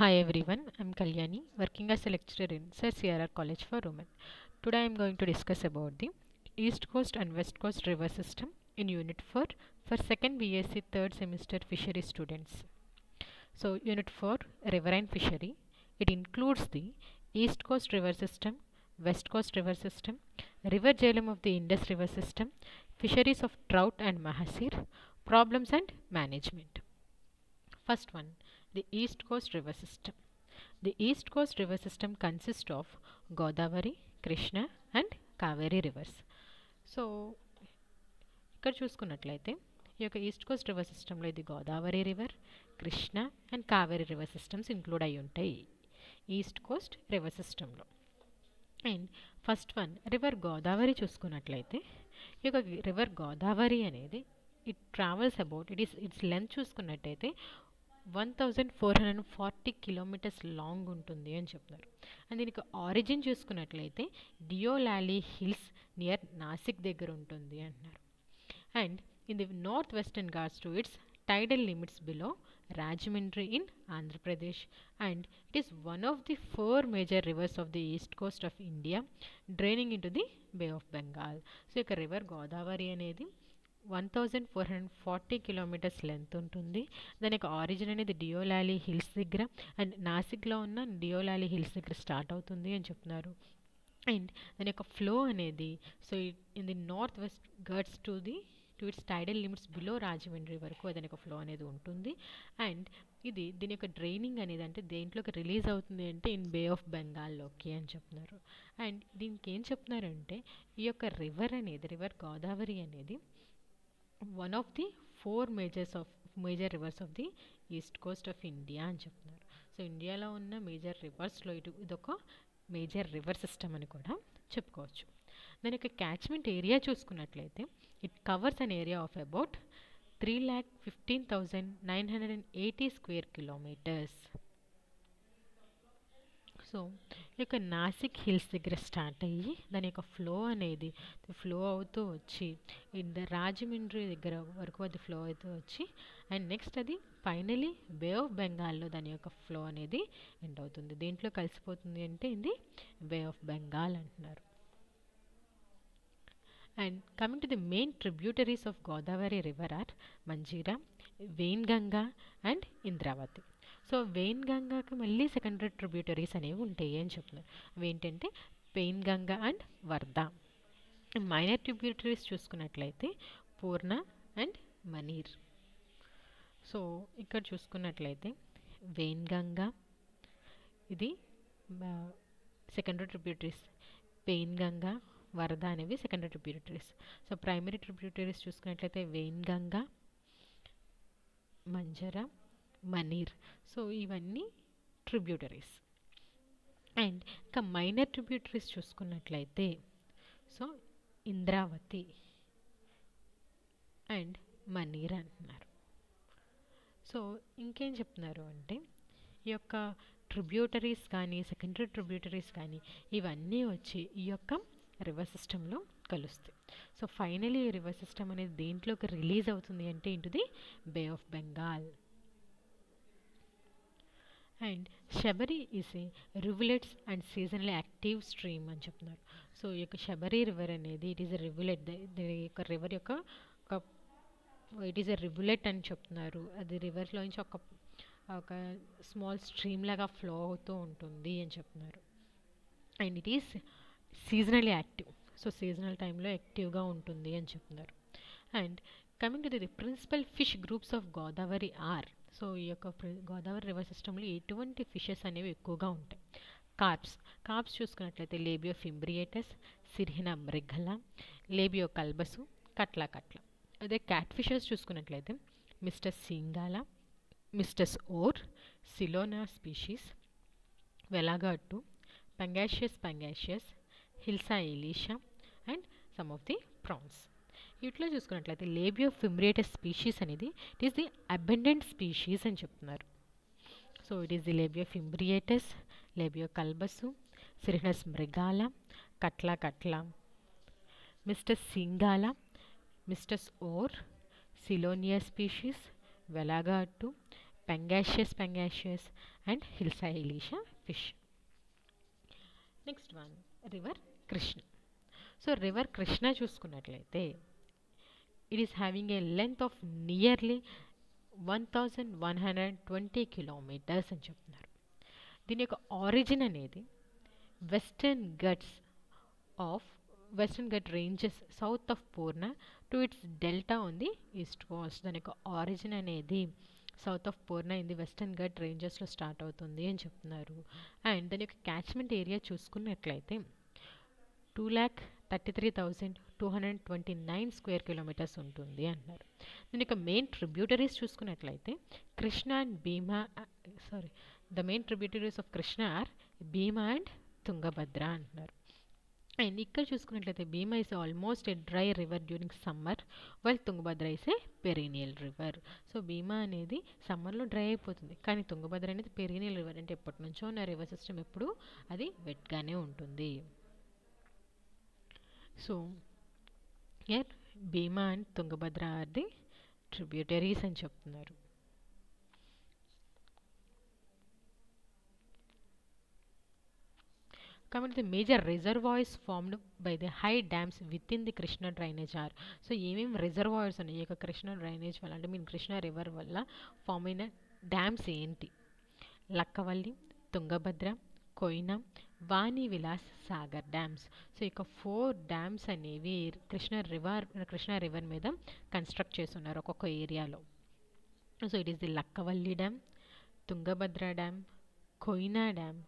Hi everyone, I'm Kalyani, working as a lecturer in Sir CRR College for Women. Today I'm going to discuss about the East Coast and West Coast river system in Unit 4 for 2nd BSc 3rd semester fishery students. So Unit 4, Riverine Fishery, it includes the East Coast river system, West Coast river system, river Jhelum of the Indus river system, fisheries of trout and mahasir, problems and management. First one, the East Coast river system. The East Coast river system consists of Godavari, Krishna and Kaveri rivers. So ఇక్కడ చూసుకున్నట్లయితే ఈ యొక్క east coast river సిస్టంలో ఇది Godavari river, Krishna and Kaveri river systems include అయి ఉంటాయి east coast river సిస్టంలో. And first one river Godavari చూసుకున్నట్లయితే ఈ యొక్క రివర్ గోదావరి అనేది it travels about it's length చూసుకున్నట్టయితే 1440 కిలోమీటర్స్ లాంగ్ ఉంటుంది అని చెప్తున్నారు. అండ్ దీనికి ఆరిజిన్ చూసుకున్నట్లయితే డియోలాలి హిల్స్ నియర్ నాసిక్ దగ్గర ఉంటుంది అంటున్నారు. And in the north western Ghats to it's tidal limits below Rajahmundry in Andhra Pradesh, and it is one of the 4 major rivers of the east coast of India draining into the Bay of Bengal. So ఇక river Godavari అనేది 1440 kilometres length ఉంటుంది. దాని యొక్క origin అనేది Deolali hills దగ్గర and నాసిక్లో ఉన్న Deolali hills దగ్గర start అవుతుంది అని చెప్తున్నారు. అండ్ దాని యొక్క ఫ్లో అనేది so in the north west guts to it's టైడల్ limits below Rajahmundry వరకు దాని యొక్క ఫ్లో అనేది ఉంటుంది. అండ్ దీని యొక్క డ్రైనింగ్ అనేది అంటే దేంట్లోకి రిలీజ్ అవుతుంది అంటే ఇన్ బే ఆఫ్ బెంగాల్లోకి అని చెప్తున్నారు. అండ్ దీనికి ఏం చెప్తున్నారంటే ఈ యొక్క రివర్ గోదావరి అనేది one of the 4 major reverse of the east Coast of India అని చెప్తున్నారు. సో ఇండియాలో ఉన్న మేజర్ రివర్స్లో ఇదొక మేజర్ రివర్ సిస్టమ్ అని కూడా చెప్పుకోవచ్చు. దాని యొక్క క్యాచ్మెంట్ ఏరియా చూసుకున్నట్లయితే it covers an area of about 3,15,980 square kilometres. So ఈ యొక్క నాసిక్ హిల్స్ దగ్గర స్టార్ట్ అయ్యి దాని యొక్క ఫ్లో అవుతూ వచ్చి ఇన్ ద రాజమండ్రి దగ్గర వరకు అది ఫ్లో అవుతూ వచ్చి అండ్ నెక్స్ట్ అది ఫైనలీ బే ఆఫ్ బెంగాల్లో దాని యొక్క ఫ్లో అనేది ఎండ్ అవుతుంది. దేంట్లో కలిసిపోతుంది అంటే ఇది బే ఆఫ్ బెంగాల్ అంటున్నారు. And coming to the main tributaries of Godavari river are Manjira, Wainganga and Indravati. So వెయిన్గంగాకి మళ్ళీ సెకండరీ ట్రిబ్యూటరీస్ అనేవి ఉంటాయి అని చెప్తున్నారు. అవి ఏంటంటే Wainganga and Wardha. Minor tributaries చూసుకున్నట్లయితే పూర్ణ అండ్ మనీర్. సో ఇక్కడ చూసుకున్నట్లయితే వెయిన్గంగా ఇది సెకండరీ ట్రిబ్యూటరీస్, వెయిన్గంగా వరద అనేవి secondary tributaries. So primary tributaries చూసుకున్నట్లయితే వెయిన్గంగా, మంజరా, మనీర్. సో ఇవన్నీ ట్రిబ్యూటరీస్. అండ్ ఇంకా మైనర్ ట్రిబ్యూటరీస్ చూసుకున్నట్లయితే సో ఇంద్రావతి అండ్ మనీర్ అంటున్నారు. సో ఇంకేం చెప్తున్నారు అంటే ఈ యొక్క ట్రిబ్యూటరీస్ కానీ సెకండరీ ట్రిబ్యూటరీస్ కానీ ఇవన్నీ వచ్చి ఈ యొక్క రివర్ సిస్టంలో కలుస్తాయి. సో ఫైనలీ ఈ రివర్ సిస్టమ్ అనేది దేంట్లోకి రిలీజ్ అవుతుంది అంటే into the Bay of Bengal. And Sabari is a rivulets and seasonal active stream అని చెప్తున్నారు. సో ఈ యొక్క శబరి రివర్ అనేది ఇట్ ఈస్ ఎ రివులెట్, యొక్క రివర్ యొక్క ఇట్ ఈస్ ఎ రివులెట్ అని చెప్తున్నారు. అది రివర్లో నుంచి ఒక స్మాల్ స్ట్రీమ్ లాగా ఫ్లో అవుతూ ఉంటుంది అని చెప్తున్నారు. And it is seasonally active. So seasonal టైంలో యాక్టివ్గా ఉంటుంది అని చెప్తున్నారు. And coming to the principal fish groups of Godavari are. So ఈ యొక్క గోదావరి రివర్ సిస్టంలో ఎటువంటి ఫిషెస్ అనేవి ఎక్కువగా ఉంటాయి. కార్ప్స్ చూసుకున్నట్లయితే లేబియో ఫింబ్రియేటస్, సిర్హినా మృగల, లేబియో కల్బసు, కట్ల. అదే క్యాట్ ఫిషెస్ చూసుకున్నట్లయితే Mystus singhala, Mystus aor, Silonia species, Wallago attu, Pangasius, Hilsa ilisha and some of the prawns. వీటిలో చూసుకున్నట్లయితే లేబియో ఫింబ్రియేటస్ స్పీషీస్ అనేది it is the abundant species అని చెప్తున్నారు. So it is the Labeo fimbriatus, Labeo calbasu, Cirrhinus mrigala, Catla, Mystus singhala, Mystus aor, Silonia species, Wallago attu, Pangasius and Hilsa ilisha fish. Next one river Krishna. So river Krishna చూసుకున్నట్లయితే it is having a length of nearly 1120 kilometres అని చెప్తున్నారు. దీని యొక్క origin అనేది Western Ghat ranges south of Purna to its delta on the east coast. దాని యొక్క origin అనేది south of Purna in the Western Ghat రేంజెస్లో స్టార్ట్ అవుతుంది అని చెప్తున్నారు. అండ్ దాని యొక్క క్యాచ్మెంట్ ఏరియా చూసుకున్నట్లయితే 233,229 స్క్వేర్ కిలోమీటర్స్ ఉంటుంది అంటున్నారు. దీని యొక్క మెయిన్ ట్రిబ్యూటరీస్ చూసుకున్నట్లయితే Krishna and Bhima the main tributaries of Krishna are Bhima and Tungabhadra అంటున్నారు. అండ్ ఇక్కడ చూసుకున్నట్లయితే Bhima is almost a dry river during summer while Tungabhadra is a perennial river. So Bhima అనేది సమ్మర్లో డ్రై అయిపోతుంది, కానీ తుంగభద్ర అనేది పెరీనియల్ రివర్, అంటే ఎప్పటి నుంచో ఉన్న రివర్ సిస్టమ్ ఎప్పుడు అది వెట్గానే ఉంటుంది. So here Bhima and Tungabhadra are the tributaries అని చెప్తున్నారు. Coming to the major reservoirs formed by the high dams within the Krishna drainage are. So ఏమేమి రిజర్వాయర్స్ ఉన్నాయి ఈ యొక్క కృష్ణ డ్రైనేజ్ వల్ల, అంటే మీన్ కృష్ణ రివర్ వల్ల ఫామ్ అయిన డ్యామ్స్ ఏంటి? లక్కవల్లి, తుంగభద్ర, కోయినా, వాణి విలాస్ సాగర్ డ్యామ్స్. సో ఇక 4 డ్యామ్స్ అనేవి కృష్ణ రివర్ మీద కన్స్ట్రక్ట్ చేస్తున్నారు ఒక్కొక్క ఏరియాలో. So it is the Lakkavalli dam, Tungabhadra dam, Koyna dam,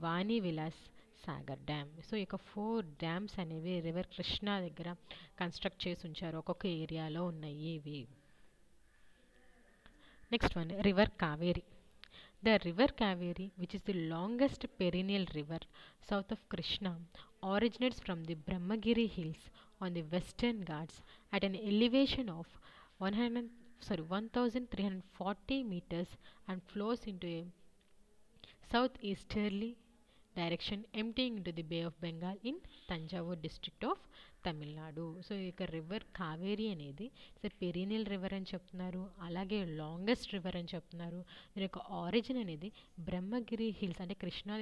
Vani Vilas Sagar dam. So ఇక 4 డ్యామ్స్ అనేవి రివర్ కృష్ణ దగ్గర కన్స్ట్రక్ట్ చేసి ఉంచారు, ఒక్కొక్క ఏరియాలో ఉన్నాయి ఇవి. Next one river Kaveri. The river Kaveri, which is the longest perennial river south of Krishna, originates from the Brahmagiri hills on the western Ghats at an elevation of 1,340 meters and flows into a southeasterly direction emptying into the Bay of Bengal in Tanjavur district of Tamil Nadu. So ఇక river Kaveri అనేది it's perennial river అని చెప్తున్నారు, అలాగే longest river అని చెప్తున్నారు. దీని యొక్క origin అనేది బ్రహ్మగిరి హిల్స్, అంటే కృష్ణా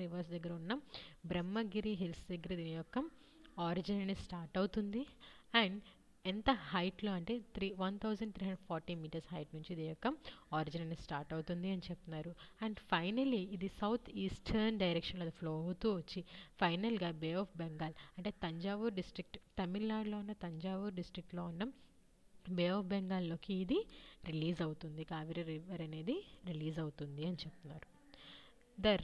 రివర్స్ దగ్గర ఉన్న బ్రహ్మగిరి హిల్స్ దగ్గర దీని యొక్క ఆరిజిన్ అనేది స్టార్ట్ అవుతుంది. అండ్ ఎంత హైట్లో అంటే 1,340 మీటర్స్ హైట్ నుంచి ఇది యొక్క ఆరిజిన్ అనేది స్టార్ట్ అవుతుంది అని చెప్తున్నారు. అండ్ ఫైనలీ ఇది సౌత్ ఈస్టర్న్ డైరెక్షన్లో అది ఫ్లో అవుతూ వచ్చి ఫైనల్గా బే ఆఫ్ బెంగాల్, అంటే తంజావూర్ డిస్ట్రిక్ట్, తమిళనాడులో ఉన్న తంజావూర్ డిస్ట్రిక్ట్లో ఉన్న బే ఆఫ్ బెంగాల్లోకి ఇది రిలీజ్ అవుతుంది, కావేరీ రివర్ అనేది రిలీజ్ అవుతుంది అని చెప్తున్నారు. The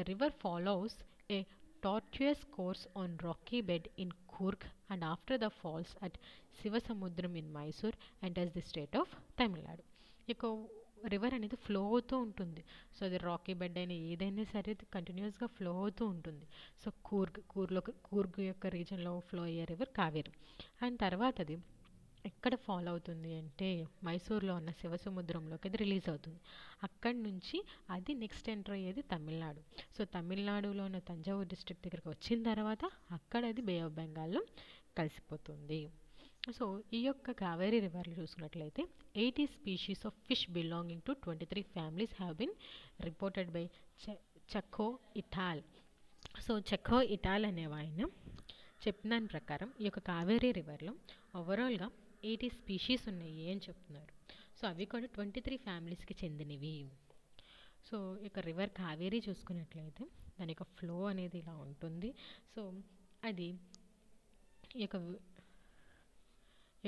river follows a tortuous course on rocky bed in Coorg and after the falls at Sivasamudram in Mysore enters the state of Tamil Nadu. ఇక రివర్ అనేది ఫ్లో అవుతూ ఉంటుంది. సో అది రాకీ బెడ్ అయినా ఏదైనా సరే అది కంటిన్యూస్గా ఫ్లో అవుతూ ఉంటుంది. సో కూర్గ్ యొక్క రీజన్లో ఫ్లో అయ్యే రివర్ కావేరి. అండ్ తర్వాత అది ఎక్కడ ఫాలో అవుతుంది అంటే మైసూర్లో ఉన్న శివసముద్రంలోకి అది రిలీజ్ అవుతుంది. అక్కడి నుంచి అది నెక్స్ట్ ఎంటర్ అయ్యేది తమిళనాడు. సో తమిళనాడులో ఉన్న తంజావూర్ డిస్ట్రిక్ట్ దగ్గరికి వచ్చిన తర్వాత అక్కడ అది బే ఆఫ్ బెంగాల్లో కలిసిపోతుంది. సో ఈ యొక్క కావేరీ రివర్లో చూసుకున్నట్లయితే 80 species of fish belonging to 23 families have been reported by Chacko et al. So Chacko et al అనేవాయన చెప్పిన దాని ప్రకారం ఈ యొక్క కావేరీ రివర్లో ఓవరాల్గా 80 స్పీషీస్ ఉన్నాయి అని చెప్తున్నారు. సో అవి కూడా 23 ఫ్యామిలీస్కి చెందినవి. సో ఇక రివర్ కావేరీ చూసుకున్నట్లయితే దాని యొక్క ఫ్లో అనేది ఇలా ఉంటుంది. సో అది ఈ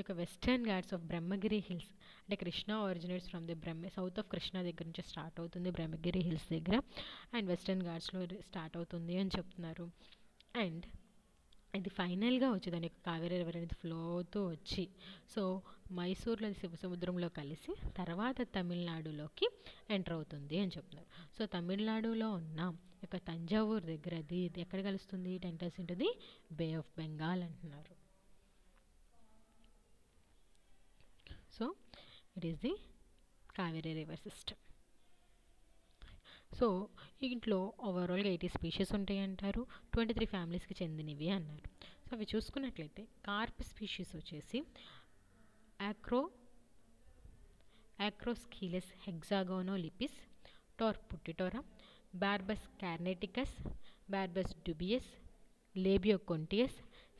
యొక్క Western Ghats of Brahmagiri hills, అంటే Krishna originates from the south of Krishna దగ్గర నుంచి స్టార్ట్ అవుతుంది బ్రహ్మగిరి హిల్స్ దగ్గర, అండ్ వెస్టర్న్ ఘాట్స్లో స్టార్ట్ అవుతుంది అని చెప్తున్నారు. అండ్ ఇది ఫైనల్గా వచ్చి దాని యొక్క కావేరీ రివర్ అనేది ఫ్లో అవుతూ వచ్చి సో మైసూర్లో శివసముద్రంలో కలిసి తర్వాత తమిళనాడులోకి ఎంటర్ అవుతుంది అని చెప్తున్నారు. సో తమిళనాడులో ఉన్న యొక్క తంజావూర్ దగ్గర అది ఎక్కడ కలుస్తుంది, it enters into the Bay of Bengal అంటున్నారు. So it is the Kaveri river system. So ఇంట్లో ఓవరాల్గా 80 స్పీషీస్ ఉంటాయి అంటారు, 23 ఫ్యామిలీస్కి చెందినవి అన్నారు. సో అవి చూసుకున్నట్లయితే కార్ప్ స్పీషీస్ వచ్చేసి Acroschilus hexagonolipis, Torputitora, Barbus carnaticus, Barbus dubius, Labiocontius,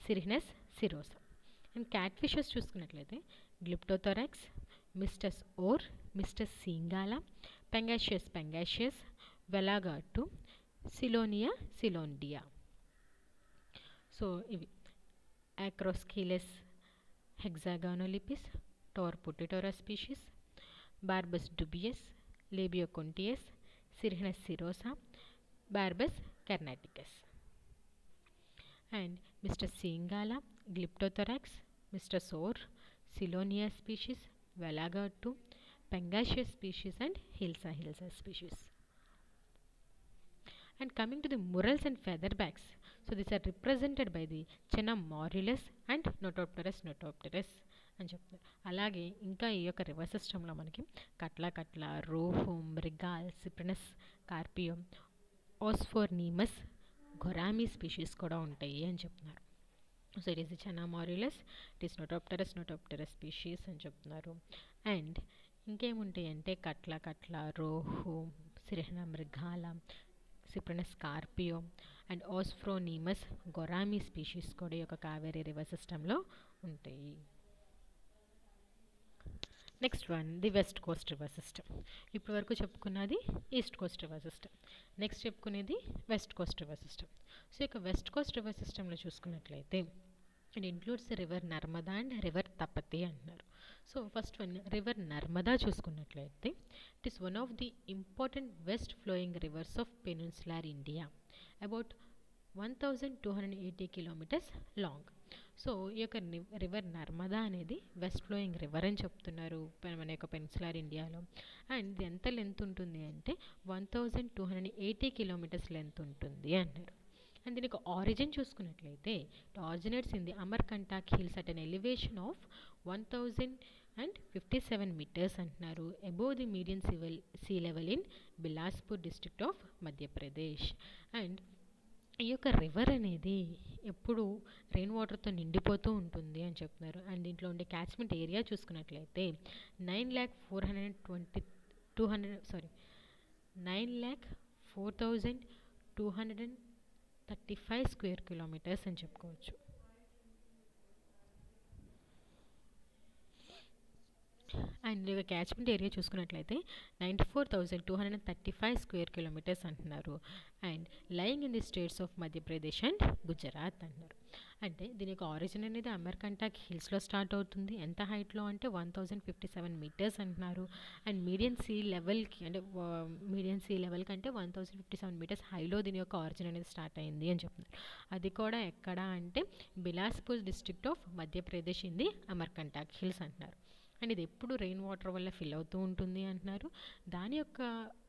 Syrinus cirrhosa. And cat fishes చూసుకున్నట్లయితే గ్లిప్టోథొరాక్స్, మిస్టస్ ఓర్, మిస్టస్ సింగాలా, పెంగాషియస్, వెలాగాటు, సిలోనియా సిలోండియా. సో ఇవి Acroschilus hexagonolipis, Torputitora species, Barbus dubius, Labiocontius, Syrinus cirrhosa, Barbus carnaticus. And Mr. Singala, Glyptothorax, Mr. Sor, Silonia species, Velagatu, Pengaceous species and Hilsa species. And coming to the murrels and featherbacks, so these are represented by the Chenna morulus and Notopterus అని చెప్తారు. అలాగే ఇంకా ఈ యొక్క river సిస్టంలో మనకి కట్ల, rohu, mrigal, సిప్రినస్ కార్పియం, ఓస్ఫోర్నీమస్, గొరామి species కూడా ఉంటాయి అని చెప్తున్నారు. So it is the Channa marulius, it is Notopterus species అని చెప్తున్నారు. అండ్ ఇంకేముంటాయి అంటే Catla, rohu, Cirrhinus mrigala, Cyprinus carpio and Osphronemus, goramy species కూడా ఈ యొక్క కావేరీ రివర్ సిస్టంలో ఉంటాయి. Next one the west coast river system. ఇప్పటి వరకు చెప్పుకున్నది ఈస్ట్ కోస్ట్ రివర్ సిస్టమ్. నెక్స్ట్ చెప్పుకునేది west coast river system. So ఇక వెస్ట్ కోస్ట్ రివర్ సిస్టంలో చూసుకున్నట్లయితే it includes river Narmada and river Tapti అంటున్నారు. So first one river Narmada చూసుకున్నట్లయితే it is one of the important west flowing rivers of peninsular India, about 1280 kilometres long. So ఈ యొక్క river Narmada అనేది west flowing river అని చెప్తున్నారు మన యొక్క పెనిన్సులార్ ఇండియాలో. అండ్ ఇది ఎంత లెంత్ ఉంటుంది అంటే 1280 కిలోమీటర్స్ లెంత్ ఉంటుంది అంటారు. అండ్ దీనికి ఆరిజిన్ చూసుకున్నట్లయితే it originates in the Amarkantak hills at an elevation of 1057 meters అంటున్నారు, above the median sea level in Bilaspur district of Madhya Pradesh. And ఈ యొక్క రివర్ అనేది ఎప్పుడు రెయిన్ వాటర్తో నిండిపోతూ ఉంటుంది అని చెప్తున్నారు. అండ్ దీంట్లో ఉండే క్యాచ్మెంట్ ఏరియా చూసుకున్నట్లయితే 9,04,235 స్క్వేర్ కిలోమీటర్స్ అని చెప్పుకోవచ్చు. అండ్ ఇక క్యాచ్మెంట్ ఏరియా చూసుకున్నట్లయితే 94,235 స్క్వేర్ కిలోమీటర్స్ అంటున్నారు. And lying in the states of Madhya Pradesh and Gujarat అంటున్నారు. అంటే దీని యొక్క ఆరిజిన్ అనేది అమర్కంటాక్ హిల్స్లో స్టార్ట్ అవుతుంది. ఎంత హైట్లో అంటే 1057 meters అంటున్నారు. అండ్ మీడియన్ సీ లెవెల్కి అంటే 1057 meters హైలో దీని యొక్క ఆరిజిన్ అనేది స్టార్ట్ అయింది అని చెప్తున్నారు. అది కూడా ఎక్కడ అంటే Bilaspur district of Madhya Pradesh in the Amarkantak hills అంటున్నారు. అండ్ ఇది ఎప్పుడు రెయిన్ వాటర్ వల్ల ఫిల్ అవుతూ ఉంటుంది అంటున్నారు. దాని యొక్క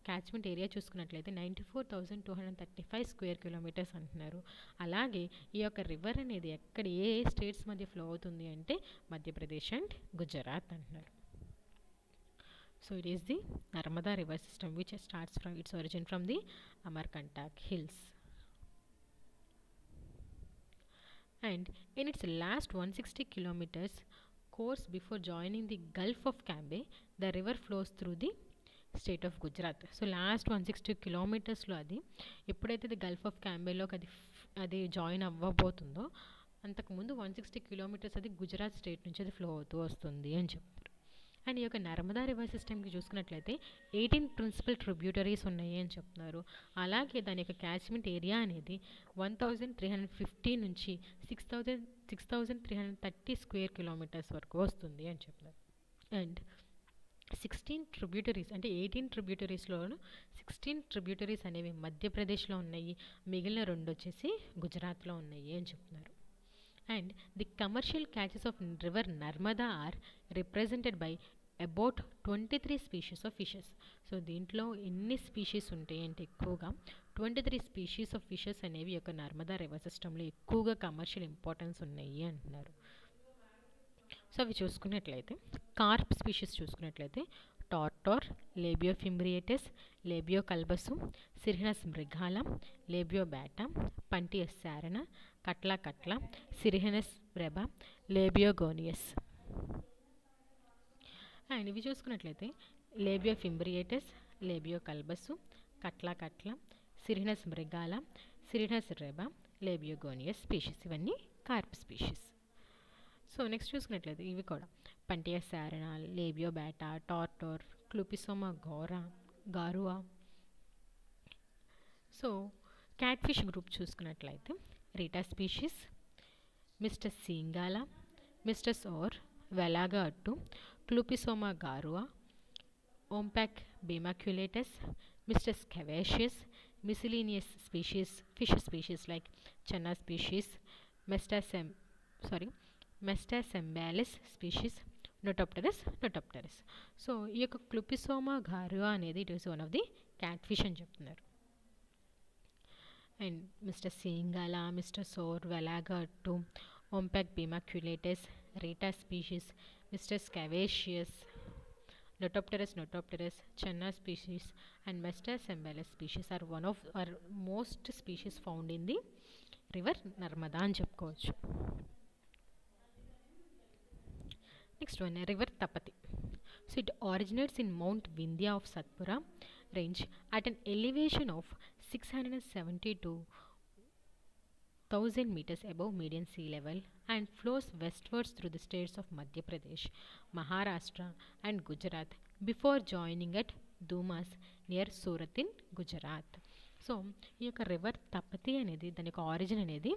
క్యాచ్మెంట్ ఏరియా చూసుకున్నట్లయితే 94,235 స్క్వేర్ కిలోమీటర్స్ అంటున్నారు. అలాగే ఈ యొక్క రివర్ అనేది ఎక్కడ ఏ స్టేట్స్ మధ్య ఫ్లో అవుతుంది అంటే మధ్యప్రదేశ్ అండ్ గుజరాత్ అంటున్నారు. So it is the Narmada river system which starts from its origin from the Amarkantak hills. And in its last 160 kilometers course before joining the Gulf of Cambay, the river flows through the state of Gujarat. So last 160 kilometersలో అది ఎప్పుడైతే ఇది Gulf of క్యాంబేలోకి అది join అవ్వబోతుందో అంతకుముందు 160 kilometers అది Gujarat state నుంచి అది flow అవుతూ వస్తుంది అని చెప్తారు. అండ్ ఈ యొక్క నర్మదా రివర్ సిస్టమ్కి చూసుకున్నట్లయితే 18 ప్రిన్సిపల్ ట్రిబ్యూటరీస్ ఉన్నాయి అని చెప్తున్నారు. అలాగే దాని యొక్క క్యాచ్మెంట్ ఏరియా అనేది 1,350 నుంచి 6,330 స్క్వేర్ కిలోమీటర్స్ వరకు వస్తుంది అని చెప్తున్నారు. అండ్ 16 ట్రిబ్యూటరీస్ అంటే 18 ట్రిబ్యూటరీస్లోను 16 ట్రిబ్యూటరీస్ అనేవి మధ్యప్రదేశ్లో ఉన్నాయి, మిగిలిన 2 వచ్చేసి గుజరాత్లో ఉన్నాయి అని చెప్తున్నారు. And the commercial catches of river Narmada are represented by about 23 species of fishes. So దీంట్లో ఎన్ని స్పీషీస్ ఉంటాయి అంటే ఎక్కువగా 23 species of fishes అనేవి యొక్క నర్మదా రివర్ సిస్టంలో ఎక్కువగా కమర్షియల్ ఇంపార్టెన్స్ ఉన్నాయి అంటున్నారు. సో అవి చూసుకున్నట్లయితే కార్ప్ స్పీషీస్ చూసుకున్నట్లయితే tartar, Labeo fimbriatus, Labeo కల్బసు, సిరిహనస్ మృగాల, Labeo బ్యాటా, పంటియస్ సారణ, Katla, సిరిహనస్ బ్రెబా, లేబియోగోనియస్. And ఇవి చూసుకున్నట్లయితే లేబియో ఫింబ్రియేటస్, లేబియో కల్బసు, కట్లా కట్ల, సిరినస్ మృగాల, సిరినస్ రెబా, లేబియోగోనియస్ స్పీషీస్. ఇవన్నీ కార్ప్ స్పీషీస్. సో నెక్స్ట్ చూసుకున్నట్లయితే ఇవి కూడా పంటియా సారనా, Labeo బ్యాటా, టార్టోర్, క్లూపిసోమా గారువా. So cat fish group చూసుకున్నట్లయితే Rita species, మిస్టస్ singhala, Mystus or, వెలాగా అట్టు, క్లూపిసోమా గారువా, ఓంపాక్ బిమాక్యులేటస్, మిస్టస్ cavaceous, miscellaneous species, fish species like Channa species, Mestasembalis species, Notopterus. So ఈ యొక్క క్లూపిసోమా గారువా అనేది it is one of the cat fish అని చెప్తున్నారు. And Mystus singhala, Mystus aor, Wallago attu, Ompok bimaculatus, Rita species, Mystus cavaceous, Notopterus, Channa species and Mestasembalis species are most species found in the river Narmada అని చెప్పుకోవచ్చు. Next one, river Tapati. So it originates in Mount Vindhya of Satpura range at an elevation of 672,000 meters above median sea level and flows westwards through the states of Madhya Pradesh, Maharashtra and Gujarat before joining at Dumas near Surat in Gujarat. So ఈ యొక్క river Tapti అనేది దాని యొక్క origin అనేది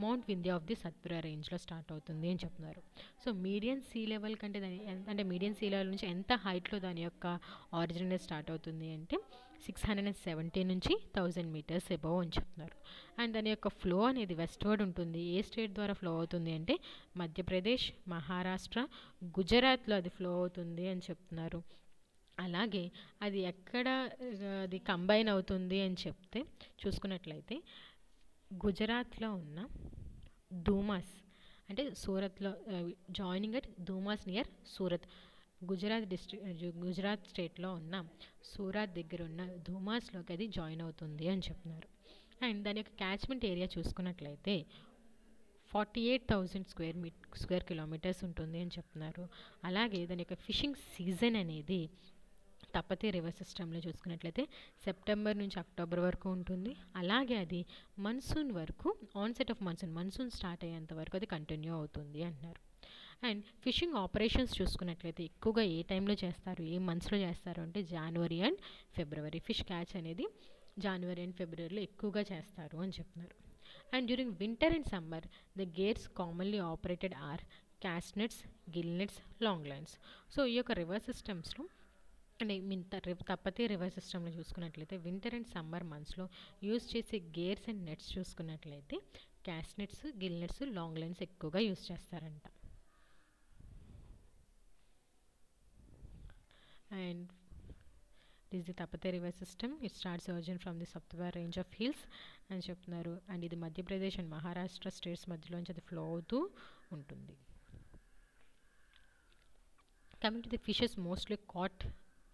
mount Vindhya of the Satpura రేంజ్లో start అవుతుంది అని చెప్తున్నారు. సో మీడియన్ సీ లెవెల్ కంటే అంటే మీడియన్ సీ లెవెల్ నుంచి ఎంత హైట్లో దాని యొక్క ఆరిజిన్ అనేది స్టార్ట్ అవుతుంది అంటే 670 నుంచి 1000 మీటర్స్ అబవ్ అని చెప్తున్నారు. అండ్ దాని యొక్క ఫ్లో అనేది వెస్ట్వర్డ్ ఉంటుంది. ఏ స్టేట్ ద్వారా ఫ్లో అవుతుంది అంటే మధ్యప్రదేశ్, మహారాష్ట్ర, గుజరాత్లో అది ఫ్లో అవుతుంది అని చెప్తున్నారు. అలాగే అది ఎక్కడ అది కంబైన్ అవుతుంది అని చెప్తే చూసుకున్నట్లయితే గుజరాత్లో ఉన్న ధూమాస్ అంటే సూరత్లో joining at Dhumas near Surat, Gujarat స్టేట్లో ఉన్న సూరత్ దగ్గర ఉన్న ధూమాస్లోకి అది జాయిన్ అవుతుంది అని చెప్తున్నారు. అండ్ దాని యొక్క క్యాచ్మెంట్ ఏరియా చూసుకున్నట్లయితే 48,000 స్క్వేర్ కిలోమీటర్స్ ఉంటుంది అని చెప్తున్నారు. అలాగే దాని యొక్క ఫిషింగ్ సీజన్ అనేది తపతి రివర్ సిస్టంలో చూసుకున్నట్లయితే సెప్టెంబర్ నుంచి అక్టోబర్ వరకు ఉంటుంది. అలాగే అది మన్సూన్ వరకు, ఆన్సెట్ ఆఫ్ మన్సూన్ స్టార్ట్ అయ్యేంత వరకు అది కంటిన్యూ అవుతుంది అంటున్నారు. అండ్ ఫిషింగ్ ఆపరేషన్స్ చూసుకున్నట్లయితే ఎక్కువగా ఏ టైంలో చేస్తారు, ఏ మంత్స్లో చేస్తారు అంటే January and February. Fish catch అనేది జనవరి అండ్ ఫిబ్రవరిలో ఎక్కువగా చేస్తారు అని చెప్తున్నారు. And during winter and summer the gears commonly operated are cast nets, gill nets, long lines. So ఈ యొక్క రివర్ సిస్టమ్స్లో అంటే తపతి రివర్ సిస్టంలో చూసుకున్నట్లయితే వింటర్ అండ్ సమ్మర్ మంత్స్లో యూజ్ చేసే గేర్స్ అండ్ నెట్స్ చూసుకున్నట్లయితే cast nets, gill nets, long lines ఎక్కువగా యూజ్ చేస్తారంట. And this the Tapati river system. It starts origin from the సప్తవా రేంజ్ ఆఫ్ హిల్స్ అని చెప్తున్నారు. అండ్ ఇది మధ్యప్రదేశ్ అండ్ మహారాష్ట్ర స్టేట్స్ మధ్యలోంచి అది ఫ్లో అవుతూ ఉంటుంది. Coming to the fishes mostly caught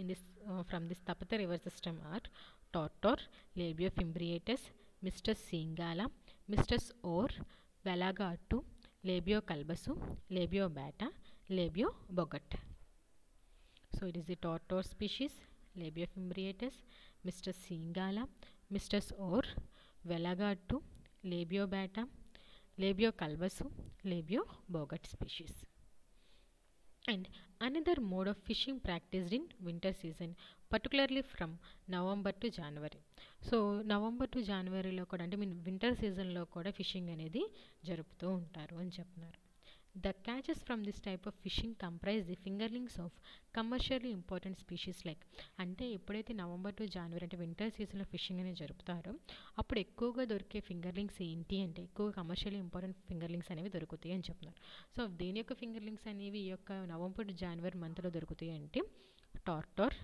in this from this Tapati river system are Tortor, Labio fimbriatus, Mistus singala, Mistus or, Valaga attu, Labio calbasu, Labio bata, Labio bogat. So it is the Tortor species, Labio fimbriatus, Mistus singala, Mistus or, Valaga attu, Labio bata, Labio calbasu, Labio bogat species. And another mode of fishing practiced in winter season, particularly from November to January. So November to జనవరిలో కూడా అంటే winter సీజన్లో కూడా fishing అనేది జరుపుతూ ఉంటారు అని చెప్తున్నారు. The catches from this type of fishing comprise the fingerlings of commercially important species like అంటే ఎప్పుడైతే నవంబర్ టు జనవరి అంటే వింటర్ సీజన్లో ఫిషింగ్ అనేది జరుపుతారో అప్పుడు ఎక్కువగా దొరికే ఫింగర్లింగ్స్ ఏంటి అంటే ఎక్కువగా కమర్షియల్లీ ఇంపార్టెంట్ ఫింగర్లింగ్స్ అనేవి దొరుకుతాయి అని చెప్తున్నారు. సో దేని యొక్క ఫింగర్లింగ్స్ అనేవి ఈ యొక్క నవంబర్ టు జనవరి మంత్లో దొరుకుతాయి అంటే Tor tor,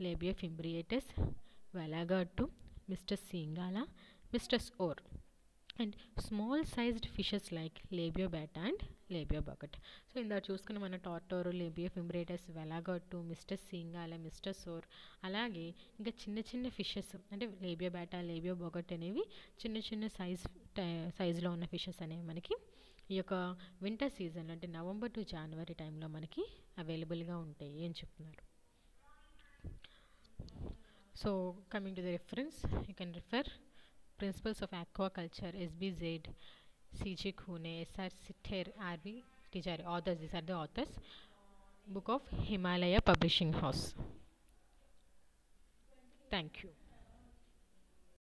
Labeo fimbriatus, Wallago attu, Mystus singhala, Mystus aor. And small sized fishes like Labeo bata and Labeo boggut. So ఇందాక చూసుకున్న మన Tor tor, Labeo fimbriatus, Wallago attu, Mystus singhala, Mystus aor, అలాగే ఇంకా చిన్న చిన్న ఫిషెస్ అంటే లేబియో బ్యాటా, లేబియో బకెట్ అనేవి చిన్న చిన్న సైజులో ఉన్న ఫిషెస్ అనేవి మనకి ఈ యొక్క వింటర్ సీజన్ అంటే నవంబర్ టు జనవరి టైంలో మనకి అవైలబుల్గా ఉంటాయి అని చెప్తున్నారు. So coming to the reference, you can refer Principles of Aquaculture, SBZ, CG Khune, SR Sitter, RV Tijari. Authors, these are the authors. Book of Himalaya Publishing House. Thank you.